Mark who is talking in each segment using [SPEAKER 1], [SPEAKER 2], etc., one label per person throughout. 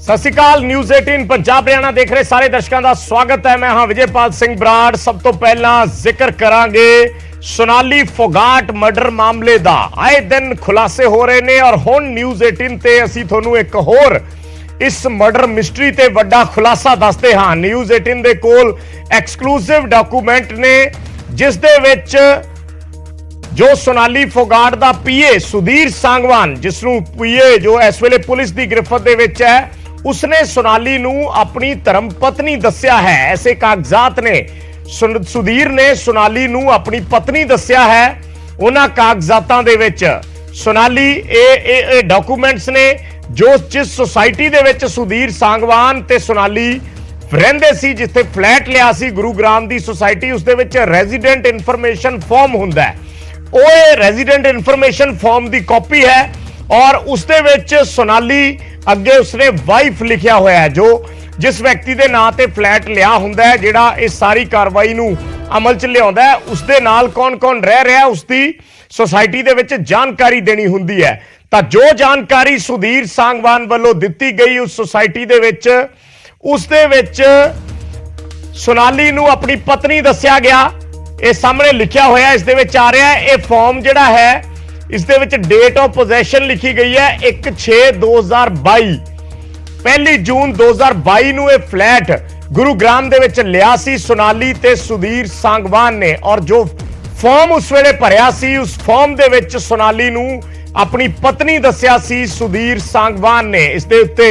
[SPEAKER 1] सत श्री अकाल। न्यूज़ 18 पंजाब हरियाणा देख रहे सारे दर्शकों का स्वागत है। मैं हाँ विजयपाल सिंह बराड़। सब तो पहला जिक्र करांगे सोनाली फोगाट मर्डर मामले का। आए दिन खुलासे हो रहे ने और हुण न्यूज़ 18 ते असीं तुहानूं एक होर इस मर्डर मिस्टरी ते वड्डा खुलासा दसदे हां। न्यूज़ 18 दे कोल एक्सक्लूसिव डॉक्यूमेंट ने जिस दे विच जो सोनाली फोगाट का पीए सुधीर सांगवान, जिसनूं पीए जो इस वेले पुलिस की गिरफ्त दे विच है, उसने सोनाली नूं अपनी धर्म पत्नी दस्या है। ऐसे कागजात ने सुधीर ने सोनाली नूं अपनी पत्नी दस्या है। उन्हां कागजातां दे विच सोनाली ए डॉक्यूमेंट्स ने जो जिस सोसाइटी दे विच सुधीर सांगवान ते सोनाली रहंदे सी, जिथे फ्लैट लिया सी गुरुग्राम दी सोसाइटी, उस दे विच रेजिडेंट इन्फॉर्मेशन फॉर्म हुंदा है। ਉਹ रेजिडेंट इन्फॉर्मेशन फॉर्म की कॉपी है और उसदे विच सोनाली अगे उसने वाइफ लिखा हुआ है, जो जिस व्यक्ति के नाम से फ्लैट लिया हुंदा है, जिहड़ा इस सारी कार्रवाई नूं अमल च लियाउंदा है, उसदे नाल कौन कौन रह रहा है उसकी सोसाइटी दे विच जानकारी देनी हुंदी है। तां जो जानकारी सुधीर सांगवान वालों दिती गई उस सोसाइटी दे विच, उसदे विच सोनाली नूं अपनी पत्नी दस्या गया। ये सामने लिखा हुआ है, इस दे विच आ रहा है ये फॉर्म जिहड़ा है, इस दे विच डेट ऑफ पोजेशन लिखी गई है 1/6/2022। 1 जून 2022 नूं ये फ्लैट गुरुग्राम दे विच लिया सी सोनाली ते सुधीर सांगवान ने। और जो फॉर्म उस वेले भरिया सी, उस फॉर्म दे विच सोनाली नूं अपनी पत्नी दस्या सी सुधीर सांगवान ने। इस दे उत्ते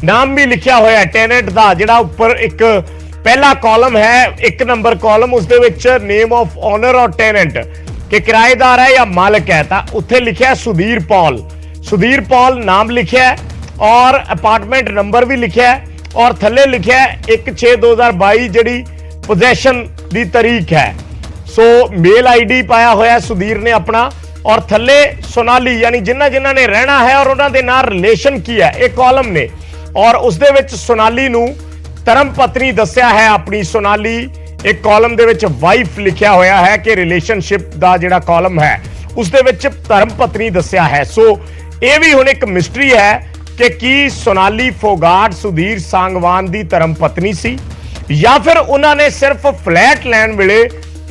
[SPEAKER 1] नाम भी लिखा हुआ है टेनेंट दा, जिहड़ा उपर एक पहला कॉलम है, 1 नंबर कॉलम, उसदे विच नेम ऑफ ऑनर और टेनेंट के किराएदार है या मालिक है, तां उत्थे लिखा है सुधीर पॉल। सुधीर पॉल नाम लिखा है और अपार्टमेंट नंबर भी लिखा है और थल्ले लिखा है 1/6/2022 जिहड़ी पोजेशन दी तारीख है। सो मेल आईडी पाया होया है सुधीर ने अपना, और थल्ले सोनाली यानी जिन्हां जिन्हां ने रहना है और उन्हां दे नाल रिलेशन की है, एक कॉलम ने। और उसदे विच सोनाली नूं धर्म पत्नी दस्या है अपनी। सोनाली एक कॉलम दे विच वाइफ लिखा होया है कि रिलेशनशिप दा जिहड़ा कॉलम है उसदे विच धर्म पत्नी दस्या है। सो ये भी हुण एक मिस्टरी है कि की सोनाली फोगाट सुधीर सांगवान दी धर्म पत्नी सी या फिर उन्होंने सिर्फ फ्लैट लैण वेले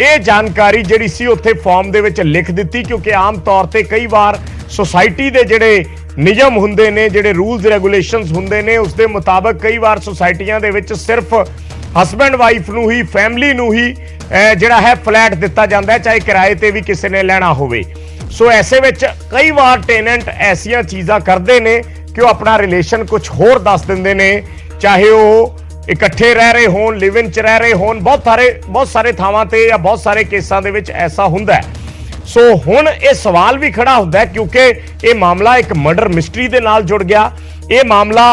[SPEAKER 1] ये जानकारी जिहड़ी सी उत्थे फॉर्म दे विच लिख दित्ती। क्योंकि आम तौर ते कई बार सोसाइटी दे जिहड़े नियम हुंदे ने, जिहड़े रूल्स रेगुलेशंस हुंदे ने, उसके मुताबिक कई बार सोसाइटियां दे विच सिर्फ हसबैंड वाइफ नूं ही, फैमिली नूं ही जिहड़ा है फ्लैट दिता जाता है, चाहे किराए ते भी किसी ने लेना होवे। सो ऐसे विच कई बार टेनेंट ऐसियां चीज़ां करते हैं कि वो अपना रिलेशन कुछ होर दस दिंदे ने, चाहे वो इकट्ठे रह रहे होण, लिव इन च रह रहे होण। बहुत सारे थावां ते या बहुत सारे केसां दे विच ऐसा हुंदा है। सो हुण ये सवाल भी खड़ा होता है क्योंकि ये मामला एक मर्डर मिस्टरी दे नाल जुड़ गया, ये मामला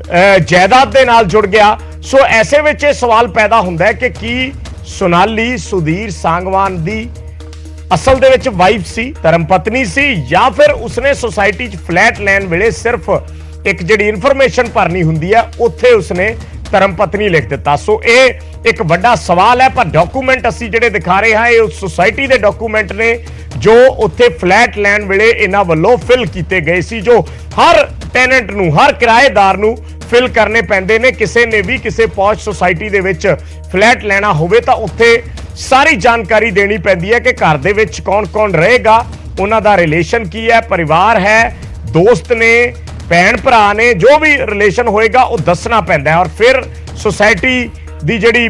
[SPEAKER 1] जायदाद दे नाल जुड़ गया। सो ऐसे विच ये सवाल पैदा होता है कि की सोनाली सुधीर सांगवान दी असल दे विच वाइफ सी, धर्म पत्नी सी, या फिर उसने सोसाइटी च फ्लैट लैण वेले सिर्फ एक जिहड़ी इन्फॉर्मेशन भरनी हुंदी है उत्थे उसने धर्म पत्नी लिख दिता। सो ये एक बड़ा सवाल है। पर डॉक्यूमेंट असी जिहड़े दिखा रहे हैं ये उस सोसाइटी के डॉक्यूमेंट ने जो उत्थे फ्लैट लैण वेले इन्हां वल्लों फिल कीते गए सी, जो हर टेनेंट नूं, हर किराएदार नूं फिल करने पैंदे ने। किसी ने भी किसी पौष सोसाइटी दे विच फ्लैट लेना होवे तां उत्थे सारी जानकारी देनी पैंदी है कि घर दे विच कौन कौन रहेगा, उन्हां दा रिलेशन की है, परिवार है, दोस्त ने, भैन भरा ने, जो भी रिलेशन होएगा वो दसना पैंदा है। और फिर सोसाइटी दी जिहड़ी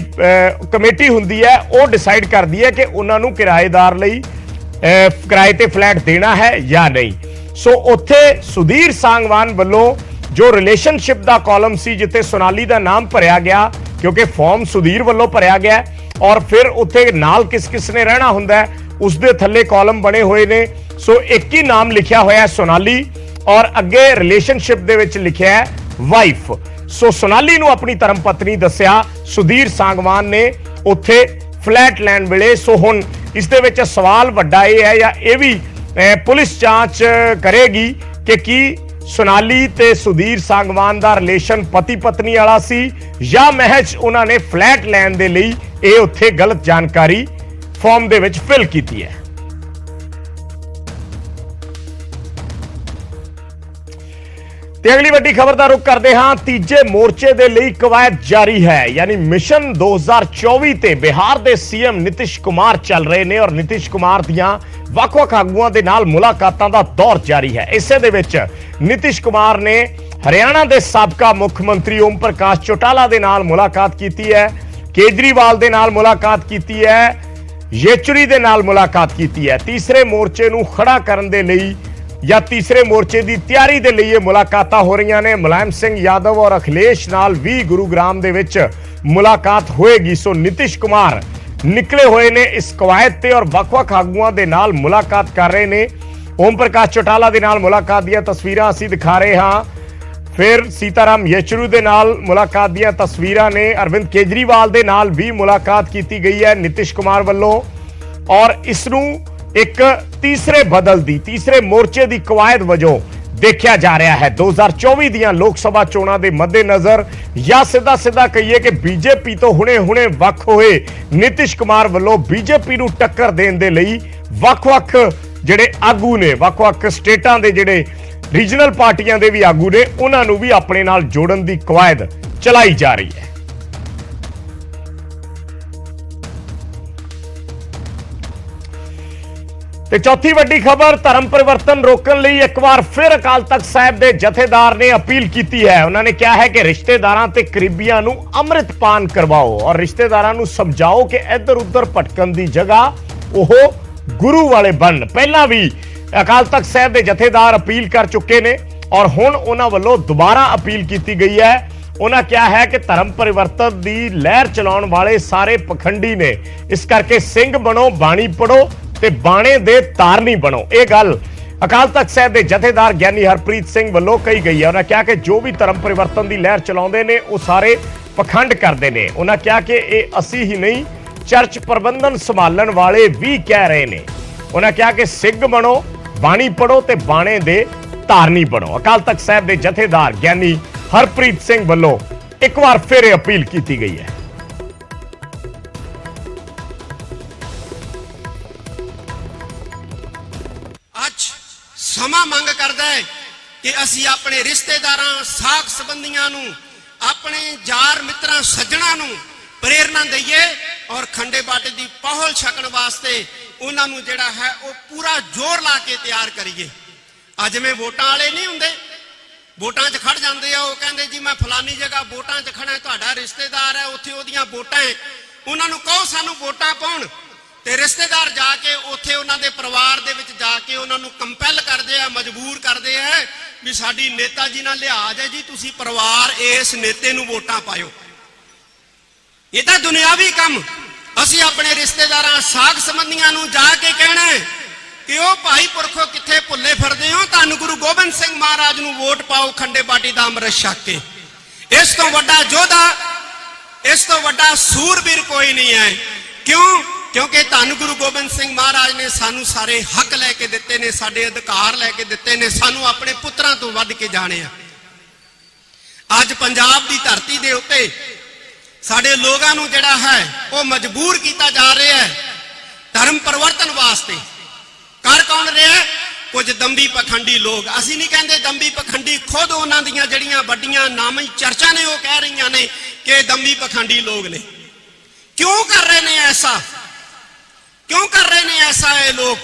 [SPEAKER 1] कमेटी हुंदी है वो डिसाइड करदी है कि उन्हां नूं किराएदार लई किराए ते फ्लैट देना है या नहीं। सो उत्थे सुधीर सांगवान वालों जो रिलेशनशिप दा कॉलम सी, जिथे सोनाली दा नाम भरिया गया क्योंकि फॉर्म सुधीर वालों भरिया गया, और फिर उत्थे नाल किस किस ने रहना हुंदा है उसदे थल्ले कॉलम बने हुए ने। सो एक ही नाम लिखा होया है सोनाली और अगे रिलेशनशिप दे विच लिखा है वाइफ। सो सोनाली नूं अपनी धर्म पत्नी दस्या सुधीर सांगवान ने उत्थे फ्लैट लैण वेले। सो हुण इस दे विच सवाल वड्डा यह है, या यह भी पुलिस जांच करेगी कि की सोनाली ते सुधीर सांगवान दा रिलेशन पति पत्नी वाला सी या महज उन्होंने फ्लैट लैण दे लई ये उत्थे गलत जानकारी फॉर्म दे विच फिल कीती है। ਤੇ ਅਗਲੀ ਵੱਡੀ ਖਬਰ ਦਾ ਰੁਖ ਕਰਦੇ ਹਾਂ। ਤੀਜੇ ਮੋਰਚੇ ਦੇ ਲਈ ਕਵਾਇਦ ਜਾਰੀ ਹੈ, ਯਾਨੀ ਮਿਸ਼ਨ 2024 ਤੇ ਬਿਹਾਰ ਦੇ ਸੀਐਮ ਨਿਤਿਸ਼ ਕੁਮਾਰ ਚੱਲ ਰਹੇ ਨੇ ਔਰ ਨਿਤਿਸ਼ ਕੁਮਾਰ ਦੀਆਂ ਵੱਖ-ਵੱਖ ਆਗੂਆਂ ਦੇ ਨਾਲ ਮੁਲਾਕਾਤਾਂ ਦਾ ਦੌਰ ਜਾਰੀ ਹੈ। ਇਸੇ ਦੇ ਵਿੱਚ ਨਿਤਿਸ਼ ਕੁਮਾਰ ਨੇ ਹਰਿਆਣਾ ਦੇ ਸਾਬਕਾ ਮੁੱਖ ਮੰਤਰੀ ਓਮ ਪ੍ਰਕਾਸ਼ ਚੌਟਾਲਾ ਦੇ ਨਾਲ ਮੁਲਾਕਾਤ ਕੀਤੀ ਹੈ, ਕੇਜਰੀਵਾਲ ਦੇ ਨਾਲ ਮੁਲਾਕਾਤ ਕੀਤੀ ਹੈ, ਯੇਚੁਰੀ ਦੇ ਨਾਲ ਮੁਲਾਕਾਤ ਕੀਤੀ ਹੈ। ਤੀਸਰੇ ਮੋਰਚੇ ਨੂੰ ਖੜਾ ਕਰਨ ਦੇ ਲਈ ਜਾਂ ਤੀਸਰੇ ਮੋਰਚੇ ਦੀ ਤਿਆਰੀ ਦੇ ਲਈ ਇਹ ਮੁਲਾਕਾਤਾਂ ਹੋ ਰਹੀਆਂ ਨੇ। ਮੁਲਾਇਮ ਸਿੰਘ ਯਾਦਵ ਔਰ ਅਖਿਲੇਸ਼ ਨਾਲ ਵੀ ਗੁਰੂਗ੍ਰਾਮ ਦੇ ਵਿੱਚ ਮੁਲਾਕਾਤ ਹੋਏਗੀ। ਸੋ ਨਿਤਿਸ਼ ਕੁਮਾਰ ਨਿਕਲੇ ਹੋਏ ਨੇ ਇਸ ਕਵਾਇਦ ਤੇ ਔਰ ਵੱਖ-ਵੱਖ ਆਗੂਆਂ ਦੇ ਨਾਲ ਮੁਲਾਕਾਤ ਕਰ ਰਹੇ ਨੇ। ਓਮ ਪ੍ਰਕਾਸ਼ ਚੌਟਾਲਾ ਦੇ ਨਾਲ ਮੁਲਾਕਾਤ ਦੀਆਂ ਤਸਵੀਰਾਂ ਅਸੀਂ ਦਿਖਾ ਰਹੇ ਹਾਂ। ਫਿਰ ਸੀਤਾਰਾਮ ਯੇਚੁਰੀ ਦੇ ਨਾਲ ਮੁਲਾਕਾਤ ਦੀਆਂ ਤਸਵੀਰਾਂ ਨੇ। ਅਰਵਿੰਦ ਕੇਜਰੀਵਾਲ ਦੇ ਨਾਲ ਵੀ ਮੁਲਾਕਾਤ ਕੀਤੀ ਗਈ ਹੈ ਨਿਤਿਸ਼ ਕੁਮਾਰ ਵੱਲੋਂ ਔਰ ਇਸ ਨੂੰ ਇੱਕ ਤੀਸਰੇ ਮੋਰਚੇ ਦੀ ਕਵਾਇਦ ਵਜੋਂ ਦੇਖਿਆ ਜਾ ਰਿਹਾ ਹੈ। 2024 ਦੀਆਂ ਲੋਕ ਸਭਾ ਚੋਣਾਂ ਦੇ ਮੱਦੇਨਜ਼ਰ ਜਾਂ ਸਿੱਧਾ ਕਹੀਏ ਕਿ ਬੀਜੇਪੀ ਤੋਂ ਹੁਣੇ ਵੱਖ ਹੋਏ ਨਿਤਿਸ਼ ਕੁਮਾਰ ਵੱਲੋਂ ਬੀਜੇਪੀ ਨੂੰ ਟੱਕਰ ਦੇਣ ਦੇ ਲਈ ਵੱਖ-ਵੱਖ ਜਿਹੜੇ ਆਗੂ ਨੇ, ਵੱਖ-ਵੱਖ ਸਟੇਟਾਂ ਦੇ ਜਿਹੜੇ ਰੀਜਨਲ ਪਾਰਟੀਆਂ ਦੇ ਵੀ ਆਗੂ ਨੇ, ਉਹਨਾਂ ਨੂੰ ਵੀ ਆਪਣੇ ਨਾਲ ਜੋੜਨ ਦੀ ਕਵਾਇਦ ਚਲਾਈ ਜਾ ਰਹੀ ਹੈ। ਤੇ ਚੌਥੀ ਵੱਡੀ ਖਬਰ, ਧਰਮ ਪਰਿਵਰਤਨ ਰੋਕਣ ਲਈ ਇੱਕ ਵਾਰ ਫਿਰ ਅਕਾਲ ਤਖਤ ਸਾਹਿਬ ਦੇ ਜਥੇਦਾਰ ਨੇ ਅਪੀਲ ਕੀਤੀ ਹੈ। ਉਹਨਾਂ ਨੇ ਕਿਹਾ ਹੈ ਕਿ ਰਿਸ਼ਤੇਦਾਰਾਂ ਤੇ ਕਰੀਬੀਆਂ ਨੂੰ ਅੰਮ੍ਰਿਤਪਾਨ ਕਰਵਾਓ ਔਰ ਰਿਸ਼ਤੇਦਾਰਾਂ ਨੂੰ ਸਮਝਾਓ ਕਿ ਇੱਧਰ ਉੱਧਰ ਭਟਕਣ ਦੀ ਜਗ੍ਹਾ ਉਹ ਗੁਰੂ ਵਾਲੇ ਬਣਨ। ਪਹਿਲਾਂ ਵੀ ਅਕਾਲ ਤਖਤ ਸਾਹਿਬ ਦੇ ਜਥੇਦਾਰ ਅਪੀਲ ਕਰ ਚੁੱਕੇ ਨੇ ਔਰ ਹੁਣ ਉਹਨਾਂ ਵੱਲੋਂ ਦੁਬਾਰਾ ਅਪੀਲ ਕੀਤੀ ਗਈ ਹੈ। ਉਹਨਾਂ ਕਿਹਾ ਹੈ ਕਿ ਧਰਮ ਪਰਿਵਰਤਨ ਦੀ ਲਹਿਰ ਚਲਾਉਣ ਵਾਲੇ ਸਾਰੇ ਪਖੰਡੀ ਨੇ, ਇਸ ਕਰਕੇ ਸਿੰਘ ਬਣੋ, ਬਾਣੀ ਪੜੋ ਤੇ ਬਾਣੇ ਦੇ ਧਾਰਨੀ ਬਣੋ। ਇਹ ਗੱਲ ਅਕਾਲ ਤਖਤ ਸਾਹਿਬ ਦੇ ਜਥੇਦਾਰ ਗਿਆਨੀ ਹਰਪ੍ਰੀਤ ਸਿੰਘ ਵੱਲੋਂ ਕਹੀ ਗਈ ਹੈ। ਉਹਨਾਂ ਕਿਹਾ ਕਿ ਜੋ ਵੀ ਧਰਮ ਪਰਿਵਰਤਨ ਦੀ ਲਹਿਰ ਚਲਾਉਂਦੇ ਨੇ ਉਹ ਸਾਰੇ ਪਖੰਡ ਕਰਦੇ ਨੇ। ਉਹਨਾਂ ਕਿਹਾ ਕਿ ਇਹ ਅਸੀਂ ਹੀ ਨਹੀਂ, ਚਰਚ ਪ੍ਰਬੰਧਨ ਸੰਭਾਲਣ ਵਾਲੇ ਵੀ ਕਹਿ ਰਹੇ ਨੇ। ਉਹਨਾਂ ਕਿਹਾ ਕਿ ਸਿੰਘ ਬਣੋ, ਬਾਣੀ ਪੜੋ ਤੇ ਬਾਣੇ ਦੇ ਧਾਰਨੀ ਬਣੋ। ਅਕਾਲ ਤਖਤ ਸਾਹਿਬ ਦੇ ਜਥੇਦਾਰ ਗਿਆਨੀ ਹਰਪ੍ਰੀਤ ਸਿੰਘ ਵੱਲੋਂ ਇੱਕ ਵਾਰ ਫਿਰ ਇਹ ਅਪੀਲ ਕੀਤੀ ਗਈ ਹੈ।
[SPEAKER 2] ਸਮਾਂ ਮੰਗ ਕਰਦਾ ਹੈ ਕਿ ਅਸੀਂ ਆਪਣੇ ਰਿਸ਼ਤੇਦਾਰਾਂ, ਸਾਕ ਸੰਬੰਧੀਆਂ ਨੂੰ, ਆਪਣੇ ਯਾਰ ਮਿੱਤਰਾਂ, ਸੱਜਣਾ ਨੂੰ ਪ੍ਰੇਰਨਾ ਦਈਏ ਔਰ ਖੰਡੇ ਬਾਟੇ ਦੀ ਪਹੁਲ ਛਕਣ ਵਾਸਤੇ ਉਹਨਾਂ ਨੂੰ ਜਿਹੜਾ ਹੈ ਉਹ ਪੂਰਾ ਜ਼ੋਰ ਲਾ ਕੇ ਤਿਆਰ ਕਰੀਏ। ਅੱਜ ਮੈਂ ਵੋਟਾਂ ਵਾਲੇ ਨਹੀਂ ਹੁੰਦੇ, ਵੋਟਾਂ 'ਚ ਖੜ ਜਾਂਦੇ ਆ, ਉਹ ਕਹਿੰਦੇ ਜੀ ਮੈਂ ਫਲਾਨੀ ਜਗ੍ਹਾ ਵੋਟਾਂ 'ਚ ਖੜਾ, ਤੁਹਾਡਾ ਰਿਸ਼ਤੇਦਾਰ ਹੈ ਉੱਥੇ, ਉਹਦੀਆਂ ਵੋਟਾਂ ਹੈ, ਉਹਨਾਂ ਨੂੰ ਕਹੋ ਸਾਨੂੰ ਵੋਟਾਂ ਪਾਉਣ। ਤੇ ਰਿਸ਼ਤੇਦਾਰ ਜਾ ਕੇ ਉੱਥੇ ਉਹਨਾਂ ਦੇ ਪਰਿਵਾਰ ਦੇ ਵਿੱਚ ਜਾ ਕੇ ਉਹਨਾਂ ਨੂੰ ਕੰਪੈਲ ਕਰਦੇ ਆ, ਮਜਬੂਰ ਕਰਦੇ ਆ ਵੀ ਸਾਡੀ ਨੇਤਾ ਜੀ ਨਾਲ ਲਿਹਾਜ਼ ਹੈ ਜੀ, ਤੁਸੀਂ ਪਰਿਵਾਰ ਇਸ ਨੇਤੇ ਨੂੰ ਵੋਟਾਂ ਪਾਇਓ। ਇਹ ਤਾਂ ਦੁਨਿਆਵੀ ਕੰਮ। ਅਸੀਂ ਆਪਣੇ ਰਿਸ਼ਤੇਦਾਰਾਂ, ਸਾਕ ਸੰਬੰਧੀਆਂ ਨੂੰ ਜਾ ਕੇ ਕਹਿਣਾ ਕਿ ਉਹ ਭਾਈ ਪੁਰਖੋ ਕਿੱਥੇ ਭੁੱਲੇ ਫਿਰਦੇ ਹੋ, ਧੰਨ ਗੁਰੂ ਗੋਬਿੰਦ ਸਿੰਘ ਮਹਾਰਾਜ ਨੂੰ ਵੋਟ ਪਾਓ ਖੰਡੇ ਬਾਟੀ ਦਾ ਅੰਮ੍ਰਿਤ ਛਕ ਕੇ। ਇਸ ਤੋਂ ਵੱਡਾ ਯੋਧਾ, ਇਸ ਤੋਂ ਵੱਡਾ ਸੂਰਬੀਰ ਕੋਈ ਨਹੀਂ ਹੈ। ਕਿਉਂ? ਕਿਉਂਕਿ ਧੰਨ ਗੁਰੂ ਗੋਬਿੰਦ ਸਿੰਘ ਮਹਾਰਾਜ ਨੇ ਸਾਨੂੰ ਸਾਰੇ ਹੱਕ ਲੈ ਕੇ ਦਿੱਤੇ ਨੇ, ਸਾਡੇ ਅਧਿਕਾਰ ਲੈ ਕੇ ਦਿੱਤੇ ਨੇ, ਸਾਨੂੰ ਆਪਣੇ ਪੁੱਤਰਾਂ ਤੋਂ ਵੱਧ ਕੇ ਜਾਣਿਆ। ਅੱਜ ਪੰਜਾਬ ਦੀ ਧਰਤੀ ਦੇ ਉੱਤੇ ਸਾਡੇ ਲੋਕਾਂ ਨੂੰ ਜਿਹੜਾ ਹੈ ਉਹ ਮਜਬੂਰ ਕੀਤਾ ਜਾ ਰਿਹਾ ਹੈ ਧਰਮ ਪਰਿਵਰਤਨ ਵਾਸਤੇ। ਕਰ ਕੌਣ ਰਿਹਾ? ਕੁਝ ਦੰਭੀ ਪਖੰਡੀ ਲੋਕ। ਅਸੀਂ ਨਹੀਂ ਕਹਿੰਦੇ ਦੰਭੀ ਪਖੰਡੀ, ਖੁਦ ਉਹਨਾਂ ਦੀਆਂ ਜਿਹੜੀਆਂ ਵੱਡੀਆਂ ਨਾਮੀ ਚਰਚਾ ਨੇ ਉਹ ਕਹਿ ਰਹੀਆਂ ਨੇ ਕਿ ਦੰਭੀ ਪਖੰਡੀ ਲੋਕ ਨੇ। ਕਿਉਂ ਕਰ ਰਹੇ ਨੇ ਐਸਾ? ਕਿਉਂ ਕਰ ਰਹੇ ਨੇ ਐਸਾ ਇਹ ਲੋਕ?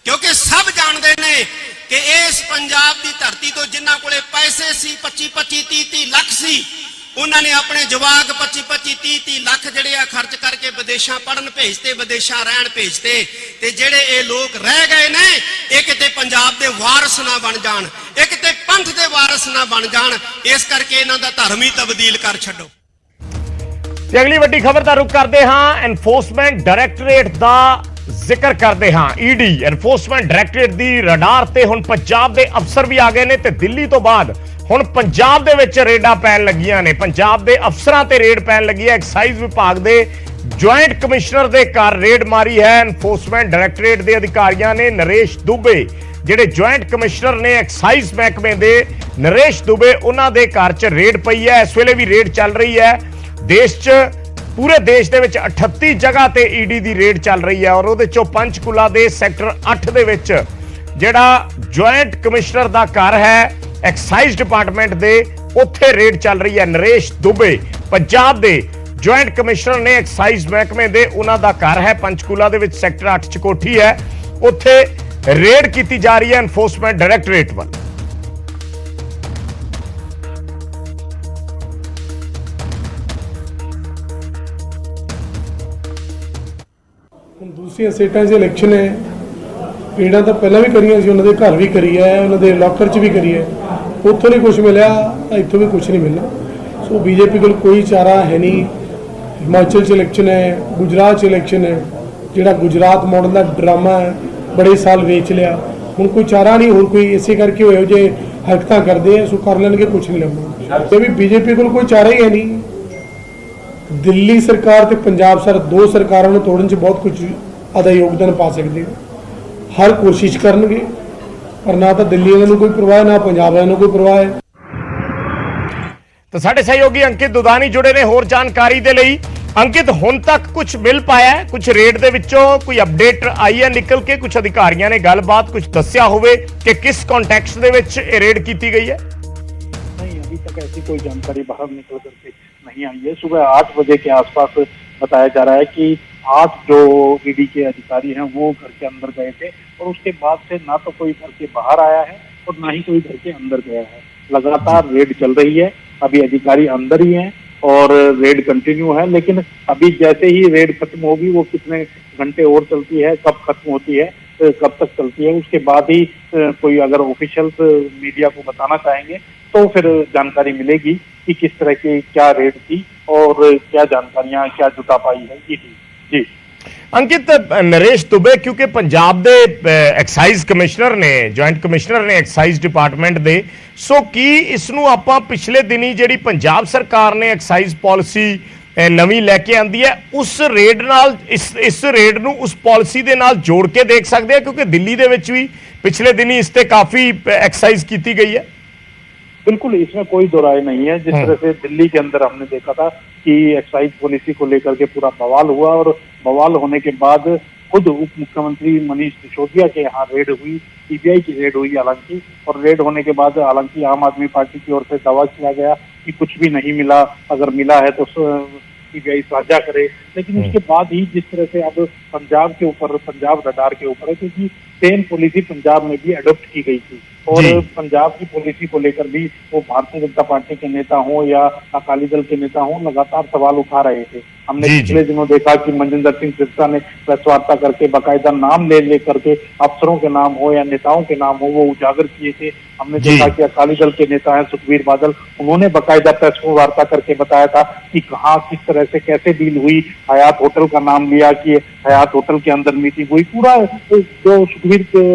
[SPEAKER 2] ਕਿਉਂਕਿ ਸਭ ਜਾਣਦੇ ਨੇ ਕਿ ਇਸ ਪੰਜਾਬ ਦੀ ਧਰਤੀ ਤੋਂ ਜਿਨ੍ਹਾਂ ਕੋਲੇ ਪੈਸੇ ਸੀ, 25-25, 30-30 ਲੱਖ ਸੀ, ਉਹਨਾਂ ਨੇ ਆਪਣੇ ਜਵਾਕ 25-25, 30-30 ਲੱਖ ਜਿਹੜੇ ਆ ਖਰਚ ਕਰਕੇ ਵਿਦੇਸ਼ਾਂ ਪੜਨ ਭੇਜਤੇ, ਵਿਦੇਸ਼ਾਂ ਰਹਿਣ ਭੇਜਤੇ। ਤੇ ਜਿਹੜੇ ਇਹ ਲੋਕ ਰਹਿ ਗਏ ਨੇ, ਇਹ ਕਿਤੇ ਪੰਜਾਬ ਦੇ ਵਾਰਿਸ ਨਾ ਬਣ ਜਾਣ, ਇਹ ਕਿਤੇ ਪੰਥ ਦੇ ਵਾਰਿਸ ਨਾ ਬਣ ਜਾਣ। ਇਸ ਕਰਕੇ ਇਹਨਾਂ ਦਾ ਧਰਮ ਹੀ ਤਬਦੀਲ ਕਰ ਛੱਡੋ।
[SPEAKER 1] ਤੇ ਅਗਲੀ ਵੱਡੀ ਖਬਰ ਦਾ ਰੁਖ ਕਰਦੇ ਹਾਂ। ਐਨਫੋਰਸਮੈਂਟ ਡਾਇਰੈਕਟੋਰੇਟ ਦਾ ਜ਼ਿਕਰ ਕਰਦੇ ਹਾਂ। ਈਡੀ ਐਨਫੋਰਸਮੈਂਟ ਡਾਇਰੈਕਟੋਰੇਟ ਦੀ ਰਡਾਰ ਤੇ ਹੁਣ ਪੰਜਾਬ ਦੇ ਅਫਸਰ ਵੀ ਆ ਗਏ ਨੇ ਤੇ ਦਿੱਲੀ ਤੋਂ ਬਾਅਦ ਹੁਣ ਪੰਜਾਬ ਦੇ ਵਿੱਚ ਰੇਡਾਂ ਪੈਣ ਲੱਗੀਆਂ ਨੇ। ਪੰਜਾਬ ਦੇ ਅਫਸਰਾਂ ਤੇ ਰੇਡ ਪੈਣ ਲੱਗੀ ਹੈ। ਐਕਸਾਈਜ਼ ਵਿਭਾਗ ਦੇ ਜੁਆਇੰਟ ਕਮਿਸ਼ਨਰ ਦੇ ਘਰ ਰੇਡ ਮਾਰੀ ਹੈ ਐਨਫੋਰਸਮੈਂਟ ਡਾਇਰੈਕਟੋਰੇਟ ਦੇ ਅਧਿਕਾਰੀਆਂ ਨੇ। ਨਰੇਸ਼ ਦੁਬੇ ਜਿਹੜੇ ਜੁਆਇੰਟ ਕਮਿਸ਼ਨਰ ਨੇ ਐਕਸਾਈਜ਼ ਮਹਿਕਮੇ ਦੇ, ਨਰੇਸ਼ ਦੁਬੇ, ਉਹਨਾਂ ਦੇ ਘਰ 'ਚ ਰੇਡ ਪਈ ਹੈ। ਇਸ ਵੇਲੇ ਵੀ ਰੇਡ ਚੱਲ ਰਹੀ ਹੈ। ਦੇਸ਼ 'ਚ, ਪੂਰੇ ਦੇਸ਼ ਦੇ ਵਿੱਚ 38 ਜਗ੍ਹਾ ਤੇ ਈਡੀ ਦੀ ਰੇਡ ਚੱਲ ਰਹੀ ਹੈ ਔਰ ਉਹਦੇ 'ਚੋਂ ਪੰਚਕੂਲਾ ਦੇ ਸੈਕਟਰ 8 ਦੇ ਵਿੱਚ ਜਿਹੜਾ ਜੁਆਇੰਟ ਕਮਿਸ਼ਨਰ ਦਾ ਘਰ ਹੈ ਐਕਸਾਈਜ਼ ਡਿਪਾਰਟਮੈਂਟ ਦੇ, ਉੱਥੇ ਰੇਡ ਚੱਲ ਰਹੀ ਹੈ। ਨਰੇਸ਼ ਦੁਬੇ ਪੰਜਾਬ ਦੇ ਜੁਆਇੰਟ ਕਮਿਸ਼ਨਰ ਨੇ ਐਕਸਾਈਜ਼ ਮਹਿਕਮੇ ਦੇ, ਉਹਨਾਂ ਦਾ ਘਰ ਹੈ ਪੰਚਕੂਲਾ ਦੇ ਵਿੱਚ, ਸੈਕਟਰ 8 ਚ ਕੋਠੀ ਹੈ, ਉੱਥੇ ਰੇਡ ਕੀਤੀ ਜਾ ਰਹੀ ਹੈ ਐਨਫੋਰਸਮੈਂਟ ਡਾਇਰੈਕਟੋਰੇਟ ਵੱਲ।
[SPEAKER 3] ਹੁਣ ਦੂਸਰੀਆਂ ਸਟੇਟਾਂ 'ਚ ਇਲੈਕਸ਼ਨ ਹੈ, ਰੇਡਾਂ ਤਾਂ ਪਹਿਲਾਂ ਵੀ ਕਰੀਆਂ ਸੀ, ਉਹਨਾਂ ਦੇ ਘਰ ਵੀ ਕਰੀ ਹੈ, ਉਹਨਾਂ ਦੇ ਲੋਕਰ 'ਚ ਵੀ ਕਰੀ ਹੈ, ਉੱਥੋਂ ਨਹੀਂ ਕੁਝ ਮਿਲਿਆ ਤਾਂ ਇੱਥੋਂ ਵੀ ਕੁਝ ਨਹੀਂ ਮਿਲਣਾ। ਸੋ ਬੀਜੇਪੀ ਕੋਲ ਕੋਈ ਚਾਰਾ ਹੈ ਨਹੀਂ। ਹਿਮਾਚਲ 'ਚ ਇਲੈਕਸ਼ਨ ਹੈ, ਗੁਜਰਾਤ 'ਚ ਇਲੈਕਸ਼ਨ ਹੈ, ਜਿਹੜਾ ਗੁਜਰਾਤ ਮਾਡਲ ਦਾ ਡਰਾਮਾ ਹੈ ਬੜੇ ਸਾਲ ਵੇਚ ਲਿਆ, ਹੁਣ ਕੋਈ ਚਾਰਾ ਨਹੀਂ ਹੋਰ ਕੋਈ, ਇਸੇ ਕਰਕੇ ਇਹੋ ਜਿਹੇ ਹਰਕਤਾਂ ਕਰਦੇ ਆ, ਸੋ ਕਰ ਲੈਣਗੇ, ਕੁਝ ਨਹੀਂ ਲੱਭਣਾ। ਤੇ ਵੀ ਬੀਜੇਪੀ ਕੋਲ ਕੋਈ ਚਾਰਾ ਹੀ ਹੈ ਨਹੀਂ। ਦਿੱਲੀ ਸਰਕਾਰ ਤੇ ਪੰਜਾਬ ਸਰ ਦੋ ਸਰਕਾਰਾਂ ਨੂੰ ਤੋੜਨ 'ਚ ਬਹੁਤ ਕੁਝ ਆਦਾ ਯੋਗਦਾਨ ਪਾ ਸਕਦੇ ਹਰ ਕੋਸ਼ਿਸ਼ ਕਰਨਗੇ, ਪਰ ਨਾ ਤਾਂ ਦਿੱਲੀ ਵਾਲਿਆਂ ਨੂੰ ਕੋਈ ਪਰਵਾਹ, ਨਾ ਪੰਜਾਬ ਵਾਲਿਆਂ ਨੂੰ ਕੋਈ ਪਰਵਾਹ ਹੈ।
[SPEAKER 1] ਤਾਂ ਸਾਡੇ ਸਹਿਯੋਗੀ ਅੰਕਿਤ ਦੁਦਾਨੀ ਜੁੜੇ ਨੇ ਹੋਰ ਜਾਣਕਾਰੀ ਦੇ ਲਈ। ਅੰਕਿਤ, ਹੁਣ ਤੱਕ ਕੁਝ ਮਿਲ ਪਾਇਆ ਹੈ? ਕੁਝ ਰੇਡ ਦੇ ਵਿੱਚੋਂ ਕੋਈ ਅਪਡੇਟ ਆਈ ਹੈ ਨਿਕਲ ਕੇ? ਕੁਝ ਅਧਿਕਾਰੀਆਂ ਨੇ ਗੱਲਬਾਤ ਕੁਝ ਦੱਸਿਆ ਹੋਵੇ ਕਿ ਕਿਸ ਕੰਟੈਕਸਟ ਦੇ ਵਿੱਚ ਇਹ ਰੇਡ ਕੀਤੀ गई है?
[SPEAKER 4] नहीं, अभी तक ऐसी कोई जानकारी बाहर निकल करके नहीं आई है। सुबह 8 बजे के आसपास बताया जा रहा है कि 8 जो ईडी के अधिकारी हैं वो घर के अंदर गए थे, और उसके बाद से ना तो कोई घर के बाहर आया है और ना ही कोई घर के अंदर गया है। लगातार रेड चल रही है, अभी अधिकारी अंदर ही हैं और रेड कंटिन्यू है। लेकिन अभी जैसे ही रेड खत्म होगी, वो कितने घंटे और चलती है, कब खत्म होती है, कब तक चलती है, उसके बाद ही कोई अगर ऑफिशियल्स मीडिया को बताना चाहेंगे तो फिर जानकारी मिलेगी कि किस तरह की क्या रेड थी और क्या जानकारियां क्या जुटा पाई है ईडी। जी
[SPEAKER 1] अंकित, नरेश दुबे क्योंकि पंजाब दे एक्साइज कमिश्नर ने, जॉइंट कमिश्नर ने एक्साइज डिपार्टमेंट दे, सो की इसनूं आपां पिछले दिनी जिहड़ी पंजाब सरकार ने एक्साइज पॉलिसी नवीं लैके आंदी है, उस रेड नाल इस रेड नूं उस पॉलिसी दे नाल जोड़ के देख सकते हैं? क्योंकि दिल्ली दे विच भी पिछले दिनी इस ते काफी एक्साइज की गई है।
[SPEAKER 4] बिल्कुल, इसमें कोई दो राय नहीं है। जिस तरह से दिल्ली के अंदर हमने देखा था कि एक्साइज पॉलिसी को लेकर के पूरा बवाल हुआ, और बवाल होने के बाद खुद उप मुख्यमंत्री मनीष सिसोदिया के यहाँ रेड हुई, सीबीआई की रेड हुई हालांकि, और रेड होने के बाद हालांकि आम आदमी पार्टी की ओर से दावा किया गया कि कुछ भी नहीं मिला, अगर मिला है तो सीबीआई साझा करे। लेकिन उसके बाद ही जिस तरह से अब पंजाब के ऊपर, पंजाब रडार के ऊपर है, क्योंकि सेम पॉलिसी पंजाब में भी अडॉप्ट की गई थी, और पंजाब की पॉलिसी को लेकर भी वो भारतीय जनता पार्टी के नेता हों या अकाली दल के नेता हों, लगातार सवाल उठा रहे थे। हमने पिछले दिनों देखा कि मनजिंदर सिंह सिरसा ने प्रेस वार्ता करके बाकायदा नाम ले करके अफसरों के नाम हो या नेताओं के नाम हो वो उजागर किए थे। हमने देखा कि अकाली दल के नेता हैं सुखबीर बादल, उन्होंने बाकायदा प्रेस वार्ता करके बताया था कि कहाँ किस तरह से कैसे डील हुई, हयात होटल का नाम लिया कि हयात होटल के अंदर मीटिंग हुई। पूरा जो सुखबीर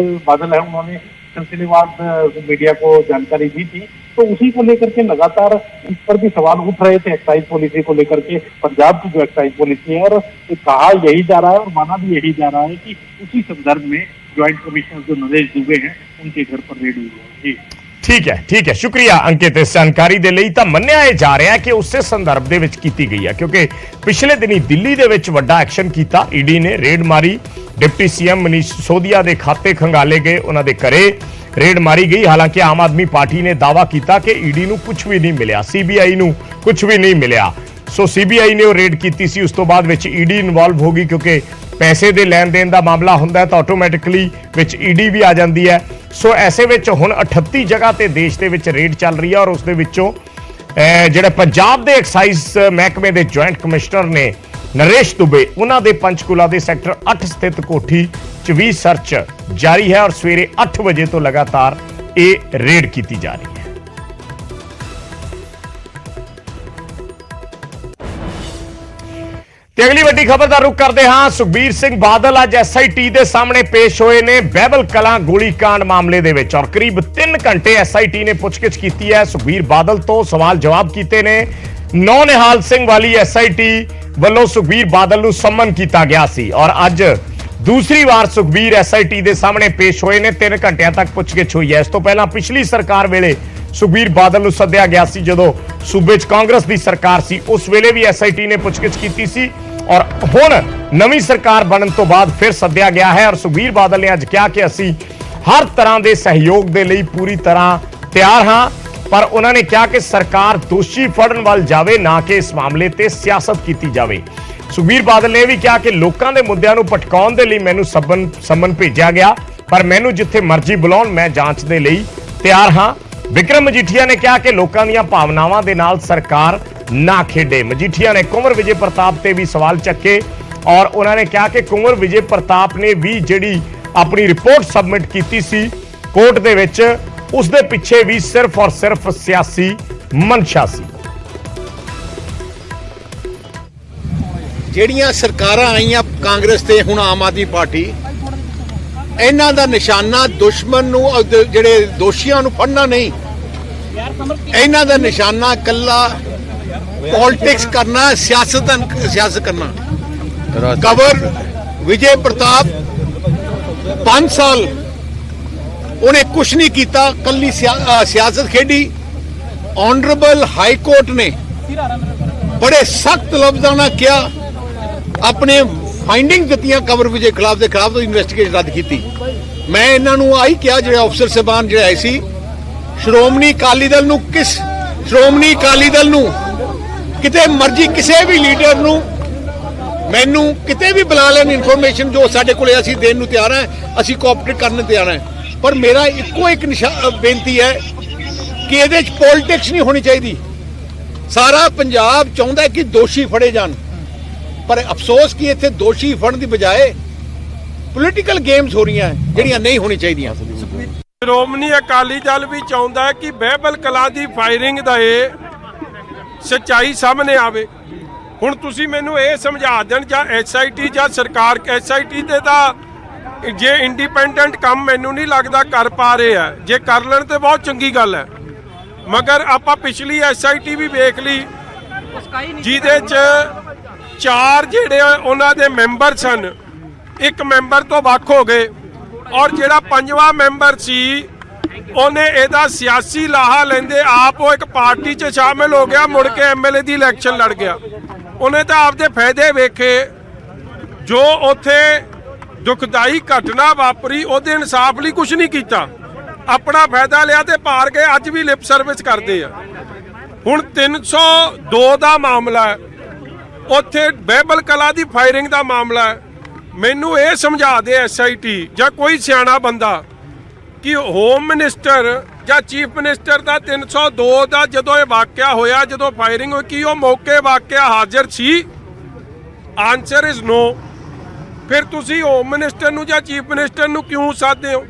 [SPEAKER 4] बादल है उन्होंने सिलसिलेवार मीडिया को जानकारी दी थी, तो उसी को लेकर के लगातार इस पर भी सवाल उठ रहे थे एक्साइज पॉलिसी को लेकर के, पंजाब की जो एक्साइज पॉलिसी है। और कहा यही जा रहा है और माना भी यही जा रहा है कि उसी संदर्भ में ज्वाइंट कमिश्नर जो नरेश दुबे हैं उनके घर पर रेड हुई है। जी
[SPEAKER 1] ठीक है, शुक्रिया अंकित इस जानकारी ਦੇ ਲਈ। ਤਾਂ ਮੰਨਿਆ ਇਹ ਜਾ ਰਿਹਾ ਕਿ ਉਸੇ ਸੰਦਰਭ ਦੇ ਵਿੱਚ ਕੀਤੀ ਗਈ ਹੈ, ਕਿਉਂਕਿ ਪਿਛਲੇ ਦਿਨੀ ਦਿੱਲੀ ਦੇ ਵਿੱਚ ਵੱਡਾ ਐਕਸ਼ਨ ਕੀਤਾ, ਈਡੀ ਨੇ ਰੇਡ ਮਾਰੀ, डिप्टी सीएम मनीष सिसोदिया के खाते खंगाले गए, उन्होंने घरे रेड मारी गई। हालांकि आम आदमी पार्टी ने दावा किया कि ईडी नूं कुछ भी नहीं मिला, सीबीआई नूं कुछ भी नहीं मिला। सो सीबीआई ने वो रेड की सी, उस तो बाद विच ईडी इन्वॉल्व होगी, क्योंकि पैसे के लैन देन का मामला हुंदा तो ऑटोमैटिकली विच ईडी भी आ जाती है। सो ऐसे विच हुण 38 जगह ते देश दे विच रेड चल रही है, और उस दे विचों जिहड़े पंजाब दे एक्साइज महकमे के जॉइंट कमिश्नर ने नरेश दुबे, उन्होंने पंचकूला के सैक्टर 8 स्थित कोठी च भी सर्च जारी है, और सवेरे 8 बजे तो लगातार ये रेड की जा रही है। ਤੇ ਅਗਲੀ ਵੱਡੀ ਖਬਰ ਦਾ ਰੁਖ ਕਰਦੇ ਹਾਂ। ਸੁਖਬੀਰ ਸਿੰਘ ਬਾਦਲ ਅੱਜ ਐਸਆਈਟੀ ਦੇ ਸਾਹਮਣੇ ਪੇਸ਼ ਹੋਏ ਨੇ ਬਹਿਬਲ ਕਲਾਂ ਗੋਲੀकांड ਮਾਮਲੇ ਦੇ ਵਿੱਚ, ਔਰ ਕਰੀਬ 3 ਘੰਟੇ ਐਸਆਈਟੀ ਨੇ ਪੁੱਛਗਿੱਛ ਕੀਤੀ ਹੈ। ਸੁਖਬੀਰ ਬਾਦਲ ਤੋਂ ਸਵਾਲ ਜਵਾਬ ਕੀਤੇ ਨੇ। ਨੌ ਨਿਹਾਲ ਸਿੰਘ ਵਾਲੀ ਐਸਆਈਟੀ ਵੱਲੋਂ ਸੁਖਬੀਰ ਬਾਦਲ ਨੂੰ ਸੰਮਨ ਕੀਤਾ ਗਿਆ ਸੀ, ਔਰ ਅੱਜ ਦੂਸਰੀ ਵਾਰ ਸੁਖਬੀਰ ਐਸਆਈਟੀ ਦੇ ਸਾਹਮਣੇ ਪੇਸ਼ ਹੋਏ ਨੇ। 3 ਘੰਟਿਆਂ ਤੱਕ ਪੁੱਛਗਿੱਛ ਹੋਈ ਹੈ। ਇਸ ਤੋਂ ਪਹਿਲਾਂ ਪਿਛਲੀ ਸਰਕਾਰ ਵੇਲੇ ਸੁਖਬੀਰ ਬਾਦਲ ਨੂੰ ਸੱਦਿਆ ਗਿਆ ਸੀ, ਜਦੋਂ ਸੂਬੇ 'ਚ ਕਾਂਗਰਸ ਦੀ ਸਰਕਾਰ ਸੀ, ਉਸ ਵੇਲੇ ਵੀ ਐਸਆਈਟੀ ਨੇ ਪੁੱਛਗਿੱਛ ਕੀਤੀ ਸੀ, ਔਰ ਹੁਣ ਨਵੀਂ ਸਰਕਾਰ ਬਣਨ ਤੋਂ ਬਾਅਦ ਫਿਰ ਸੱਦਿਆ ਗਿਆ ਹੈ। ਔਰ ਸੁਖਬੀਰ ਬਾਦਲ ਨੇ ਅੱਜ ਕਿਹਾ ਕਿ ਅਸੀਂ ਹਰ ਤਰ੍ਹਾਂ ਦੇ ਸਹਿਯੋਗ ਦੇ ਲਈ ਪੂਰੀ ਤਰ੍ਹਾਂ ਤਿਆਰ ਹਾਂ। ਪਰ ਉਹਨਾਂ ਨੇ ਕਿਹਾ ਕਿ ਸਰਕਾਰ ਦੋਸ਼ੀ ਫੜਨ ਵੱਲ ਜਾਵੇ, ਨਾ ਕਿ ਇਸ ਮਾਮਲੇ ਤੇ ਸਿਆਸਤ ਕੀਤੀ ਜਾਵੇ। ਸੁਖਬੀਰ ਬਾਦਲ ਨੇ ਵੀ ਕਿਹਾ ਕਿ ਲੋਕਾਂ ਦੇ ਮੁੱਦਿਆਂ ਨੂੰ ਭਟਕਾਉਣ ਦੇ ਲਈ ਮੈਨੂੰ ਸੰਮਨ ਭੇਜਿਆ ਗਿਆ, ਪਰ ਮੈਨੂੰ ਜਿੱਥੇ ਮਰਜ਼ੀ ਬੁਲਾਉਣ, ਮੈਂ ਜਾਂਚ ਦੇ ਲਈ ਤਿਆਰ ਹਾਂ। ਵਿਕਰਮ ਮਜੀਠੀਆ ਨੇ ਕਿਹਾ ਕਿ ਲੋਕਾਂ ਦੀਆਂ ਭਾਵਨਾਵਾਂ ਦੇ ਨਾਲ ਸਰਕਾਰ ਨਾ ਖੇਡੇ। ਮਜੀਠੀਆ ਨੇ ਕੁੰਵਰ ਵਿਜੇ ਪ੍ਰਤਾਪ ਤੇ ਵੀ ਸਵਾਲ ਚੱਕੇ ਔਰ ਉਹਨਾਂ ਨੇ ਕਿਹਾ ਕਿ ਕੁੰਵਰ ਵਿਜੇ ਪ੍ਰਤਾਪ ਨੇ ਵੀ ਜਿਹੜੀ ਆਪਣੀ ਰਿਪੋਰਟ ਸਬਮਿਟ ਕੀਤੀ ਸੀ ਕੋਰਟ ਦੇ ਵਿੱਚ, ਉਸ ਦੇ ਪਿੱਛੇ ਵੀ ਸਿਰਫ ਔਰ ਸਿਰਫ ਸਿਆਸੀ ਮਨਸ਼ਾ ਸੀ।
[SPEAKER 5] ਜਿਹੜੀਆਂ ਸਰਕਾਰਾਂ ਆਈਆਂ ਕਾਂਗਰਸ ਤੇ ਹੁਣ ਆਮ ਆਦਮੀ ਪਾਰਟੀ, ਇਹਨਾਂ ਦਾ ਨਿਸ਼ਾਨਾ ਦੁਸ਼ਮਣ ਨੂੰ, ਜਿਹੜੇ ਦੋਸ਼ੀਆਂ ਨੂੰ ਫੜਨਾ ਨਹੀਂ, ਇਹਨਾਂ ਦਾ ਨਿਸ਼ਾਨਾ ਕੱਲਾ ਪੋਲਿਟਿਕਸ ਕਰਨਾ, ਸਿਆਸਤ ਕਰਨਾ। ਕਵਰ ਵਿਜੇ ਪ੍ਰਤਾਪ 5 ਸਾਲ ਉਹਨੇ ਕੁਛ ਨਹੀਂ ਕੀਤਾ, ਕੱਲੀ ਸਿਆਸਤ ਖੇਡੀ। ਆਨਰੇਬਲ ਹਾਈ ਕੋਰਟ ਨੇ ਬੜੇ ਸਖਤ ਲਫ਼ਜ਼ਾਂ ਨਾਲ ਕਿਹਾ, ਆਪਣੇ ਫਾਈਂਡਿੰਗ ਦਿੱਤੀਆਂ ਕਵਰ ਵਿਜੇ ਖਿਲਾਫ ਦੇ ਖਿਲਾਫ, ਇਨਵੈਸਟੀਗੇਸ਼ਨ ਰੱਦ ਕੀਤੀ। ਮੈਂ ਇਹਨਾਂ ਨੂੰ ਆਹੀ ਕਿਹਾ, ਜਿਹੜੇ ਅਫਸਰ ਸਾਹਿਬਾਨ ਜਿਹੜੇ ਆਏ ਸੀ, ਸ਼੍ਰੋਮਣੀ ਅਕਾਲੀ ਦਲ ਨੂੰ ਕਿਤੇ ਮਰਜ਼ੀ ਕਿਸੇ ਵੀ ਲੀਡਰ ਨੂੰ ਮੈਨੂੰ ਕਿਤੇ ਵੀ ਬੁਲਾ ਲੈਣ, ਇਨਫੋਰਮੇਸ਼ਨ ਜੋ ਸਾਡੇ ਕੋਲੇ ਅਸੀਂ ਦੇਣ ਨੂੰ ਤਿਆਰ ਹਾਂ, ਅਸੀਂ ਕੋਆਪਰੇਟ ਕਰਨ ਨੂੰ ਤਿਆਰ ਹਾਂ। ਪਰ ਮੇਰਾ ਇੱਕੋ ਇੱਕ ਬੇਨਤੀ ਹੈ ਕਿ ਇਹਦੇ 'ਚ ਪੋਲਿਟਿਕਸ ਨਹੀਂ ਹੋਣੀ ਚਾਹੀਦੀ। ਸਾਰਾ ਪੰਜਾਬ ਚਾਹੁੰਦਾ ਕਿ ਦੋਸ਼ੀ ਫੜੇ ਜਾਣ, ਪਰ ਅਫਸੋਸ ਕਿ ਇੱਥੇ ਦੋਸ਼ੀ ਫੜਨ ਦੀ ਬਜਾਏ ਪੋਲੀਟੀਕਲ ਗੇਮਸ ਹੋ ਰਹੀਆਂ ਜਿਹੜੀਆਂ ਨਹੀਂ ਹੋਣੀ ਚਾਹੀਦੀਆਂ।
[SPEAKER 6] ਸ਼੍ਰੋਮਣੀ ਅਕਾਲੀ ਦਲ ਵੀ ਚਾਹੁੰਦਾ ਹੈ ਕਿ ਬਹਿਬਲ ਕਲਾਂ ਦੀ ਫਾਇਰਿੰਗ ਦਾ ਇਹ ਸੱਚਾਈ ਸਾਹਮਣੇ ਆਵੇ। ਹੁਣ ਤੁਸੀਂ ਮੈਨੂੰ ਇਹ ਸਮਝਾ ਦੇਣ, ਜਾਂ SIT ਜਾਂ ਸਰਕਾਰ, SIT ਤੇ ਤਾਂ ਜੇ ਇੰਡੀਪੈਂਡੈਂਟ ਕੰਮ ਮੈਨੂੰ ਨਹੀਂ ਲੱਗਦਾ ਕਰ ਪਾ ਰਹੇ ਆ, ਜੇ ਕਰ ਲੈਣ ਤੇ ਬਹੁਤ ਚੰਗੀ ਗੱਲ ਹੈ। ਮਗਰ ਆਪਾਂ ਪਿਛਲੀ SIT ਵੀ ਵੇਖ ਲਈ, ਜਿਹਦੇ 'ਚ 4 ਜਿਹੜੇ ਉਹਨਾਂ ਦੇ ਮੈਂਬਰ ਸਨ, ਇੱਕ ਮੈਂਬਰ ਤੋਂ ਵੱਖ ਹੋ ਗਏ, ਔਰ ਜਿਹੜਾ 5ਵਾਂ ਮੈਂਬਰ ਸੀ ਉਹਨੇ ਇਹਦਾ ਸਿਆਸੀ ਲਾਹਾ ਲੈਂਦੇ ਆਪ ਉਹ ਇੱਕ ਪਾਰਟੀ 'ਚ ਸ਼ਾਮਿਲ ਹੋ ਗਿਆ, ਮੁੜ ਕੇ MLA ਦੀ ਇਲੈਕਸ਼ਨ ਲੜ ਗਿਆ। ਉਹਨੇ ਤਾਂ ਆਪਦੇ ਫਾਇਦੇ ਵੇਖੇ। ਜੋ ਉੱਥੇ ਦੁਖਦਾਈ ਘਟਨਾ ਵਾਪਰੀ, ਉਹਦੇ ਇਨਸਾਫ ਲਈ ਕੁਝ ਨਹੀਂ ਕੀਤਾ, ਆਪਣਾ ਫਾਇਦਾ ਲਿਆ ਤੇ ਪਾਰ ਗਏ। ਅੱਜ ਵੀ ਲਿਪ ਸਰਵਿਸ ਕਰਦੇ ਆ। ਹੁਣ 302 ਦਾ ਮਾਮਲਾ ਹੈ, ਉੱਥੇ ਬਹਿਬਲ ਕਲਾ ਦੀ ਫਾਇਰਿੰਗ ਦਾ ਮਾਮਲਾ ਹੈ। ਮੈਨੂੰ ਇਹ ਸਮਝਾ ਦੇ SIT ਜਾਂ ਕੋਈ ਸਿਆਣਾ ਬੰਦਾ ਕਿ ਹੋਮ ਮਿਨਿਸਟਰ ਜਾਂ ਚੀਫ ਮਿਨਿਸਟਰ ਦਾ 302 ਦਾ ਜਦੋਂ ਇਹ ਵਾਕਿਆ ਹੋਇਆ, ਜਦੋਂ ਫਾਇਰਿੰਗ ਹੋਈ, ਕੀ ਉਹ ਮੌਕੇ ਵਾਕਿਆ ਹਾਜ਼ਰ ਸੀ? Answer is no. ਫਿਰ ਤੁਸੀਂ ਹੋਮ ਮਿਨਿਸਟਰ ਨੂੰ ਜਾਂ ਚੀਫ ਮਿਨਿਸਟਰ ਨੂੰ ਕਿਉਂ ਸਾਧਦੇ ਹੋ?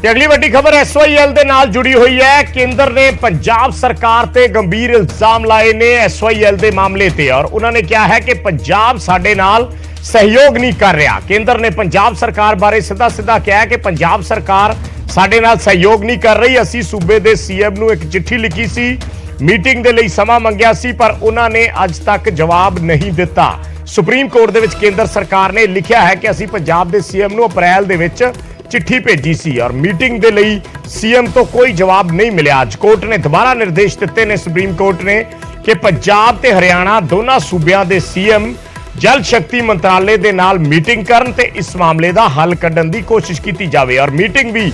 [SPEAKER 1] ਤੇ ਅਗਲੀ ਵੱਡੀ ਖਬਰ SYL ਦੇ ਨਾਲ ਜੁੜੀ ਹੋਈ ਹੈ। ਕੇਂਦਰ ਨੇ ਪੰਜਾਬ ਸਰਕਾਰ ਤੇ ਗੰਭੀਰ ਇਲਜ਼ਾਮ ਲਾਏ ਨੇ SYL ਦੇ ਮਾਮਲੇ ਤੇ, ਔਰ ਉਹਨਾਂ ਨੇ ਕਿਹਾ ਹੈ ਕਿ ਪੰਜਾਬ ਸਾਡੇ ਨਾਲ ਸਹਿਯੋਗ ਨਹੀਂ ਕਰ ਰਿਹਾ। ਕੇਂਦਰ ਨੇ ਪੰਜਾਬ ਸਰਕਾਰ ਬਾਰੇ ਸਿੱਧਾ ਕਿਹਾ ਹੈ ਕਿ ਪੰਜਾਬ ਸਰਕਾਰ ਸਾਡੇ ਨਾਲ ਸਹਿਯੋਗ ਨਹੀਂ ਕਰ ਰਹੀ। ਅਸੀਂ ਸੂਬੇ ਦੇ CM ਨੂੰ ਇੱਕ ਚਿੱਠੀ ਲਿਖੀ ਸੀ, ਮੀਟਿੰਗ ਦੇ ਲਈ ਸਮਾਂ ਮੰਗਿਆ ਸੀ, ਪਰ ਉਹਨਾਂ ਨੇ ਅੱਜ ਤੱਕ ਜਵਾਬ ਨਹੀਂ ਦਿੱਤਾ। ਸੁਪਰੀਮ ਕੋਰਟ ਦੇ ਵਿੱਚ ਕੇਂਦਰ ਸਰਕਾਰ ਨੇ ਲਿਖਿਆ ਹੈ ਕਿ ਅਸੀਂ ਪੰਜਾਬ ਦੇ CM ਨੂੰ ਅਪ੍ਰੈਲ ਦੇ ਵਿੱਚ ਚਿੱਠੀ ਭੇਜੀ ਸੀ ਔਰ ਮੀਟਿੰਗ ਦੇ ਲਈ CM ਤੋਂ ਕੋਈ ਜਵਾਬ ਨਹੀਂ ਮਿਲਿਆ। ਅੱਜ ਕੋਰਟ ਨੇ ਦੁਬਾਰਾ ਨਿਰਦੇਸ਼ ਦਿੱਤੇ ਨੇ, ਸੁਪਰੀਮ ਕੋਰਟ ਨੇ, ਕਿ ਪੰਜਾਬ ਤੇ ਹਰਿਆਣਾ ਦੋਨਾਂ ਸੂਬਿਆਂ ਦੇ CM ਜਲ ਸ਼ਕਤੀ ਮੰਤਰਾਲੇ ਦੇ ਨਾਲ ਮੀਟਿੰਗ ਕਰਨ ਤੇ ਇਸ ਮਾਮਲੇ ਦਾ ਹੱਲ ਕੱਢਣ ਦੀ ਕੋਸ਼ਿਸ਼ ਕੀਤੀ ਜਾਵੇ ਔਰ ਮੀਟਿੰਗ ਵੀ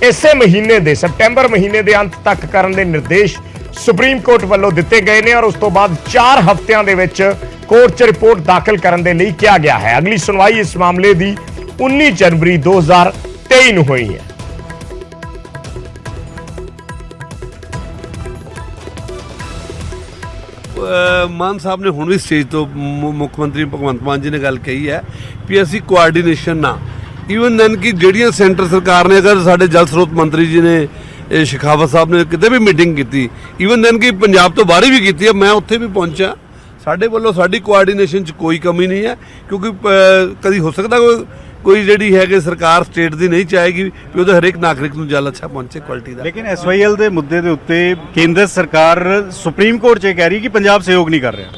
[SPEAKER 1] ਇਸੇ ਮਹੀਨੇ ਦੇ ਸਪਟੈਂਬਰ ਮਹੀਨੇ ਦੇ ਅੰਤ ਤੱਕ ਕਰਨ ਦੇ ਨਿਰਦੇਸ਼ ਸੁਪਰੀਮ ਕੋਰਟ ਵੱਲੋਂ ਦਿੱਤੇ ਗਏ ਨੇ ਔਰ ਉਸ ਤੋਂ ਬਾਅਦ 4 ਹਫ਼ਤਿਆਂ ਦੇ ਵਿੱਚ ਕੋਰਟ 'ਚ ਰਿਪੋਰਟ ਦਾਖਲ ਕਰਨ ਦੇ ਲਈ ਕਿਹਾ ਗਿਆ ਹੈ। ਅਗਲੀ ਸੁਣਵਾਈ ਇਸ ਮਾਮਲੇ ਦੀ 19 ਜਨਵਰੀ 2023 ਨੂੰ ਹੋਈ ਹੈ।
[SPEAKER 7] ਮਾਨ ਸਾਹਿਬ ਨੇ ਹੁਣ ਵੀ ਸਟੇਜ ਤੋਂ ਮੁੱਖ ਮੰਤਰੀ ਭਗਵੰਤ ਮਾਨ ਜੀ ਨੇ ਗੱਲ ਕਹੀ ਹੈ ਵੀ ਅਸੀਂ ਕੋਆਰਡੀਨੇਸ਼ਨ ਨਾ, ਈਵਨ ਦੈਨ ਕਿ ਜਿਹੜੀਆਂ ਸੈਂਟਰ ਸਰਕਾਰ ਨੇ, ਅਗਰ ਸਾਡੇ ਜਲ ਸਰੋਤ ਮੰਤਰੀ ਜੀ ਨੇ ਸ਼ਿਖਾਵਤ ਸਾਹਿਬ ਨੇ ਕਿਤੇ ਵੀ ਮੀਟਿੰਗ ਕੀਤੀ, ਈਵਨ ਦੈਨ ਕਿ ਪੰਜਾਬ ਤੋਂ ਬਾਹਰ ਵੀ ਕੀਤੀ ਹੈ, ਮੈਂ ਉੱਥੇ ਵੀ ਪਹੁੰਚਾ। ਸਾਡੇ ਵੱਲੋਂ ਸਾਡੀ ਕੋਆਰਡੀਨੇਸ਼ਨ 'ਚ ਕੋਈ ਕਮੀ ਨਹੀਂ ਹੈ, ਕਿਉਂਕਿ ਕਦੀ ਹੋ ਸਕਦਾ ਕੋਈ ਜਿਹੜੀ ਹੈ ਕਿ ਸਰਕਾਰ ਸਟੇਟ ਦੀ ਨਹੀਂ ਚਾਹੇਗੀ ਵੀ ਉਹਦੇ ਹਰੇਕ ਨਾਗਰਿਕ ਨੂੰ ਜਲ ਅੱਛਾ ਪਹੁੰਚੇ ਕੁਆਲਿਟੀ ਦਾ।
[SPEAKER 8] ਲੇਕਿਨ SYL ਦੇ ਮੁੱਦੇ ਦੇ ਉੱਤੇ ਕੇਂਦਰ ਸਰਕਾਰ ਸੁਪਰੀਮ ਕੋਰਟ 'ਚ ਕਹਿ ਰਹੀ ਕਿ ਪੰਜਾਬ ਸਹਿਯੋਗ ਨਹੀਂ ਕਰ ਰਿਹਾ।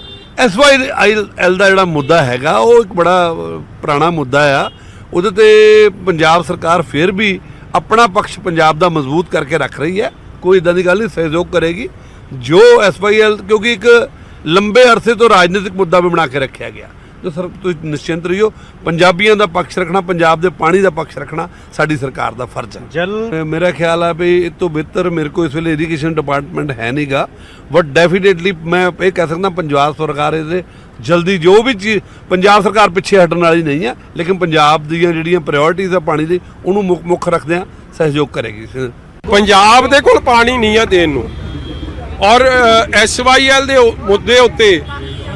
[SPEAKER 7] SYL ਦਾ ਜਿਹੜਾ ਮੁੱਦਾ ਹੈਗਾ ਉਹ ਇੱਕ ਬੜਾ ਪੁਰਾਣਾ ਮੁੱਦਾ ਆ। ਉਹਦੇ ਤੇ ਪੰਜਾਬ ਸਰਕਾਰ ਫਿਰ ਵੀ ਆਪਣਾ ਪੱਖ ਪੰਜਾਬ ਦਾ ਮਜ਼ਬੂਤ ਕਰਕੇ ਰੱਖ ਰਹੀ ਹੈ, ਕੋਈ ਇਦਾਂ ਦੀ ਗੱਲ ਨਹੀਂ, ਸਹਿਯੋਗ ਕਰੇਗੀ। ਜੋ SYL ਕਿਉਂਕਿ ਇੱਕ ਲੰਬੇ ਅਰਸੇ ਤੋਂ ਰਾਜਨੀਤਿਕ ਮੁੱਦਾ ਵੀ ਬਣਾ ਕੇ ਰੱਖਿਆ ਗਿਆ, तो सर ਤੁਸੀਂ ਨਿਸ਼ਚਿੰਤ ਰਹੀਓ, ਪੰਜਾਬੀਆਂ ਦਾ ਪੱਖ ਰੱਖਣਾ, ਪੰਜਾਬ ਦੇ ਪਾਣੀ ਦਾ ਪੱਖ ਰੱਖਣਾ ਸਾਡੀ ਸਰਕਾਰ ਦਾ ਫਰਜ਼ ਹੈ।
[SPEAKER 8] ਜਲ
[SPEAKER 7] ਮੇਰਾ ਖਿਆਲ ਹੈ ਵੀ ਇਹ ਤੋਂ ਬਿਹਤਰ ਮੇਰੇ ਕੋਲ ਇਸ ਵੇਲੇ ਇਰੀਗੇਸ਼ਨ ਡਿਪਾਰਟਮੈਂਟ ਹੈ ਨਹੀਂਗਾ, ਬਟ ਡੈਫੀਨੇਟਲੀ ਮੈਂ ਇਹ ਕਹਿ ਸਕਦਾ ਪੰਜਾਬ ਸਰਕਾਰ ਇਹਦੇ ਜਲਦੀ ਜੋ ਵੀ ਚੀਜ਼, ਪੰਜਾਬ ਸਰਕਾਰ ਪਿੱਛੇ ਹਟਣ ਵਾਲੀ ਨਹੀਂ ਹੈ, ਲੇਕਿਨ ਪੰਜਾਬ ਦੀਆਂ ਜਿਹੜੀਆਂ ਪ੍ਰਾਇੋਰਟੀਜ਼ ਆ ਪਾਣੀ ਦੀ ਉਹਨੂੰ ਮੁੱਖ ਰੱਖਦਿਆਂ ਸਹਿਯੋਗ ਕਰੇਗੀ।
[SPEAKER 6] ਪੰਜਾਬ ਦੇ ਕੋਲ ਪਾਣੀ ਨਹੀਂ ਆ ਦੇਣ ਨੂੰ, ਔਰ SYL ਦੇ ਮੁੱਦੇ ਉੱਤੇ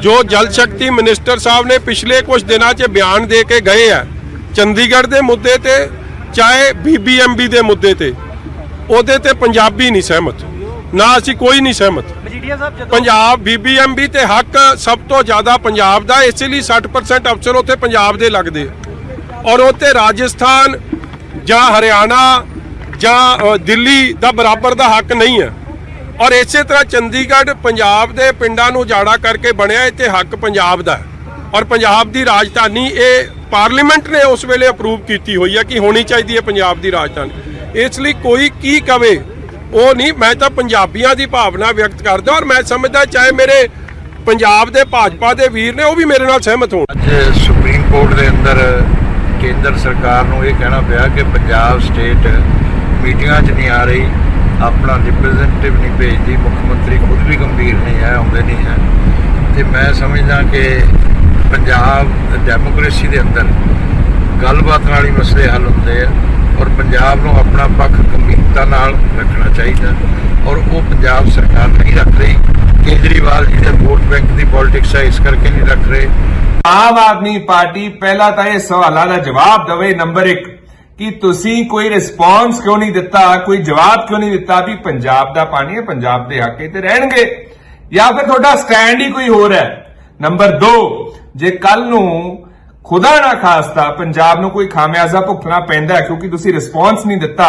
[SPEAKER 6] ਜੋ ਜਲ ਸ਼ਕਤੀ ਮਿਨਿਸਟਰ ਸਾਹਿਬ ਨੇ ਪਿਛਲੇ ਕੁਝ ਦਿਨਾਂ 'ਚ ਬਿਆਨ ਦੇ ਕੇ ਗਏ ਆ, ਚੰਡੀਗੜ੍ਹ ਦੇ ਮੁੱਦੇ ਤੇ ਚਾਹੇ BBMB ਦੇ ਮੁੱਦੇ ਤੇ, ਉਹਦੇ ਤੇ ਪੰਜਾਬੀ ਨਹੀਂ ਸਹਿਮਤ, ਨਾ ਅਸੀਂ ਕੋਈ ਨਹੀਂ ਸਹਿਮਤ। ਪੰਜਾਬ BBMB ਤੇ ਹੱਕ ਸਭ ਤੋਂ ਜ਼ਿਆਦਾ ਪੰਜਾਬ ਦਾ, ਇਸ ਲਈ 60% ਅਫਸਰ ਉੱਥੇ ਪੰਜਾਬ ਦੇ ਲੱਗਦੇ, ਔਰ ਉੱਥੇ ਰਾਜਸਥਾਨ ਜਾਂ ਹਰਿਆਣਾ ਜਾਂ ਦਿੱਲੀ ਦਾ ਬਰਾਬਰ ਦਾ ਹੱਕ ਨਹੀਂ ਹੈ। ਔਰ ਇਸੇ ਤਰ੍ਹਾਂ ਚੰਡੀਗੜ੍ਹ ਪੰਜਾਬ ਦੇ ਪਿੰਡਾਂ ਨੂੰ ਜਾੜਾ ਕਰਕੇ ਬਣਿਆ, ਇੱਥੇ ਹੱਕ ਪੰਜਾਬ ਦਾ ਹੈ, ਔਰ ਪੰਜਾਬ ਦੀ ਰਾਜਧਾਨੀ ਇਹ ਪਾਰਲੀਮੈਂਟ ਨੇ ਉਸ ਵੇਲੇ ਅਪਰੂਵ ਕੀਤੀ ਹੋਈ ਹੈ ਕਿ ਹੋਣੀ ਚਾਹੀਦੀ ਹੈ ਪੰਜਾਬ ਦੀ ਰਾਜਧਾਨੀ। ਇਸ ਲਈ ਕੋਈ ਕੀ ਕਵੇ ਉਹ ਨਹੀਂ, ਮੈਂ ਤਾਂ ਪੰਜਾਬੀਆਂ ਦੀ ਭਾਵਨਾ ਵਿਅਕਤ ਕਰਦਾ, ਔਰ ਮੈਂ ਸਮਝਦਾ ਚਾਹੇ ਮੇਰੇ ਪੰਜਾਬ ਦੇ ਭਾਜਪਾ ਦੇ ਵੀਰ ਨੇ ਉਹ ਵੀ ਮੇਰੇ ਨਾਲ ਸਹਿਮਤ ਹੋਣ।
[SPEAKER 9] ਅੱਜ ਸੁਪਰੀਮ ਕੋਰਟ ਦੇ ਅੰਦਰ ਕੇਂਦਰ ਸਰਕਾਰ ਨੂੰ ਇਹ ਕਹਿਣਾ ਪਿਆ ਕਿ ਪੰਜਾਬ ਸਟੇਟ ਮੀਟਿੰਗਾਂ 'ਚ ਨਹੀਂ ਆ ਰਹੀ, ਆਪਣਾ ਰਿਪਰੈਜ਼ੈਂਟੇਟਿਵ ਨਹੀਂ ਭੇਜਦੀ, ਮੁੱਖ ਮੰਤਰੀ ਖੁਦ ਵੀ ਗੰਭੀਰ ਨਹੀਂ ਹੈ, ਆਉਂਦੇ ਨਹੀਂ ਹੈ। ਤੇ ਮੈਂ ਸਮਝਦਾ ਕਿ ਪੰਜਾਬ ਡੈਮੋਕ੍ਰੇਸੀ ਦੇ ਅੰਦਰ ਗੱਲਬਾਤ ਨਾਲ ਹੀ ਮਸਲੇ ਹੱਲ ਹੁੰਦੇ ਆ, ਔਰ ਪੰਜਾਬ ਨੂੰ ਆਪਣਾ ਪੱਖ ਗੰਭੀਰਤਾ ਨਾਲ ਰੱਖਣਾ ਚਾਹੀਦਾ, ਔਰ ਉਹ ਪੰਜਾਬ ਸਰਕਾਰ ਨਹੀਂ ਰੱਖ ਰਹੀ। ਕੇਜਰੀਵਾਲ ਜੀ ਦੇ ਵੋਟ ਬੈਂਕ ਦੀ ਪੋਲਿਟਿਕਸ ਹੈ, ਇਸ ਕਰਕੇ ਨਹੀਂ ਰੱਖ ਰਹੇ।
[SPEAKER 10] ਆਮ ਆਦਮੀ ਪਾਰਟੀ ਪਹਿਲਾਂ ਤਾਂ ਇਹ ਸਵਾਲਾਂ ਦਾ ਜਵਾਬ ਦੇਵੇ, ਨੰਬਰ 1 ਕਿ ਤੁਸੀਂ ਕੋਈ ਰਿਸਪੌਂਸ ਕਿਉਂ ਨਹੀਂ ਦਿੱਤਾ, ਕੋਈ ਜਵਾਬ ਕਿਉਂ ਨਹੀਂ ਦਿੱਤਾ ਵੀ ਪੰਜਾਬ ਦਾ ਪਾਣੀ ਹੈ, ਪੰਜਾਬ ਦੇ ਹੱਕ ਤੇ ਰਹਿਣਗੇ, ਜਾਂ ਫਿਰ ਤੁਹਾਡਾ ਸਟੈਂਡ ਹੀ ਕੋਈ ਹੋਰ ਹੈ। ਨੰਬਰ 2, ਜੇ ਕੱਲ ਨੂੰ ਖੁਦਾ ਨਾ ਖਾਸਤਾ ਪੰਜਾਬ ਨੂੰ ਕੋਈ ਖਾਮਿਆਜ਼ਾ ਭੁਗਤਣਾ ਪੈਂਦਾ ਕਿਉਂਕਿ ਤੁਸੀਂ ਰਿਸਪੌਂਸ ਨਹੀਂ ਦਿੱਤਾ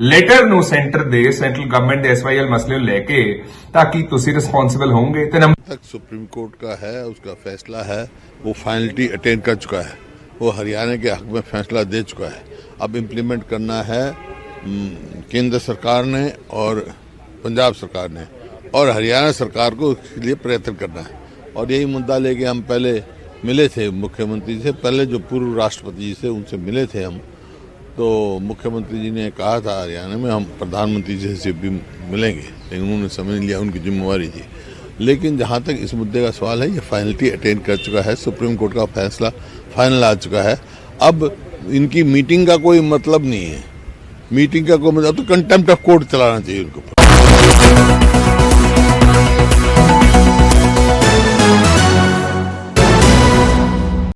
[SPEAKER 10] ਲੈਟਰ ਨੂੰ ਸੈਂਟਰ ਗਵਰਨਮੈਂਟ ਦੇ SYL मसले ਨੂੰ ਲੈ ਕੇ, ਤਾਂ ਕਿ ਤੁਸੀਂ ਰਿਸਪੌਂਸਿਬਲ ਹੋਵੋਗੇ। ਤੇ
[SPEAKER 11] तक सुप्रीम कोर्ट का है, उसका फैसला है, वो फाइनलिटी अटेंड कर चुका है, वो हरियाणा के हक में फैसला दे चुका है। अब इम्प्लीमेंट करना है केंद्र सरकार ने और पंजाब सरकार ने, और हरियाणा सरकार को उसके लिए प्रयत्न करना है। और यही मुद्दा लेके हम पहले मिले थे मुख्यमंत्री से, पहले जो पूर्व राष्ट्रपति जी से उनसे मिले थे हम, तो मुख्यमंत्री जी ने कहा था हरियाणा में हम प्रधानमंत्री जी से भी मिलेंगे, लेकिन उन्होंने समझ लिया उनकी जिम्मेवारी थी। लेकिन जहाँ तक इस मुद्दे का सवाल है, ये फाइनलिटी अटेंड कर चुका है, सुप्रीम कोर्ट का फैसला फाइनल आ चुका है। अब इनकी मीटिंग का कोई मतलब नहीं है, मीटिंग का कोई मतलब तो कंटेम्प्ट ऑफ कोर्ट चलाना चाहिए उनको।